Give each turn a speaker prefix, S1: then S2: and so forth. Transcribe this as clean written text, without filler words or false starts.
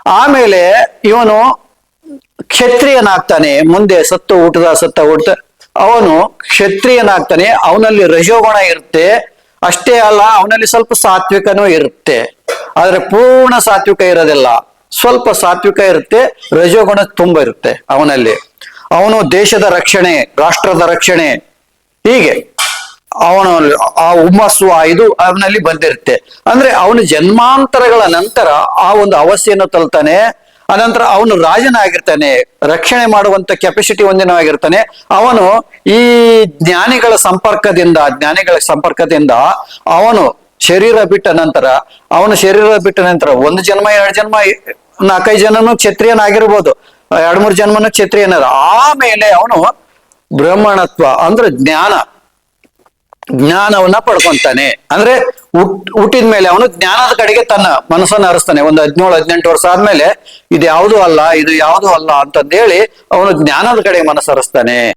S1: ಆಮೇಲೆ ಇವನು ಕ್ಷತ್ರಿಯನಾಗ್ತಾನೆ. ಮುಂದೆ ಸತ್ತ ಹುಟ್ಟ ಅವನು ಕ್ಷತ್ರಿಯನಾಗ್ತಾನೆ. ಅವನಲ್ಲಿ ರಜೋಗುಣ ಇರುತ್ತೆ. ಅಷ್ಟೇ ಅಲ್ಲ, ಅವನಲ್ಲಿ ಸ್ವಲ್ಪ ಸಾತ್ವಿಕನೂ ಇರುತ್ತೆ. ಆದ್ರೆ ಪೂರ್ಣ ಸಾತ್ವಿಕ ಇರೋದಿಲ್ಲ, ಸ್ವಲ್ಪ ಸಾತ್ವಿಕ ಇರುತ್ತೆ, ರಜೋಗುಣ ತುಂಬ ಇರುತ್ತೆ ಅವನಲ್ಲಿ. ಅವನು ದೇಶದ ರಕ್ಷಣೆ, ರಾಷ್ಟ್ರದ ರಕ್ಷಣೆ, ಹೀಗೆ ಅವನು ಆ ಹುಮ್ಮಸ್ಸು ಇದು ಅವನಲ್ಲಿ ಬಂದಿರುತ್ತೆ. ಅಂದ್ರೆ ಅವನು ಜನ್ಮಾಂತರಗಳ ನಂತರ ಆ ಒಂದು ಅವಸ್ಥೆಯನ್ನು ತಲ್ತಾನೆ. ಅನಂತರ ಅವನು ರಾಜನಾಗಿರ್ತಾನೆ, ರಕ್ಷಣೆ ಮಾಡುವಂತ ಕೆಪಾಸಿಟಿ ಹೊಂದಿನವಾಗಿರ್ತಾನೆ. ಅವನು ಈ ಜ್ಞಾನಿಗಳ ಸಂಪರ್ಕದಿಂದ ಅವನು ಶರೀರ ಬಿಟ್ಟ ನಂತರ ಒಂದು ಜನ್ಮ, 2 ಜನ್ಮ, 4-5 ಜನನು ಕ್ಷತ್ರಿಯನಾಗಿರ್ಬೋದು, 2-3 ಜನ್ಮನು ಕ್ಷತ್ರಿಯನ. ಆಮೇಲೆ ಅವನು ಬ್ರಹ್ಮಣತ್ವ ಅಂದ್ರೆ ಜ್ಞಾನವನ್ನ ಪಡ್ಕೊಂತಾನೆ. ಅಂದ್ರೆ ಹುಟ್ಟಿದ ಮೇಲೆ ಅವನು ಜ್ಞಾನದ ಕಡೆಗೆ ತನ್ನ ಮನಸ್ಸನ್ನು ಹರಿಸ್ತಾನೆ. ಒಂದು 17-18 ವರ್ಷ ಆದ್ಮೇಲೆ ಇದು ಯಾವುದು ಅಲ್ಲ ಅಂತಂದೇಳಿ ಅವನು ಜ್ಞಾನದ ಕಡೆಗೆ ಮನಸ್ಸು ಹರಿಸ್ತಾನೆ.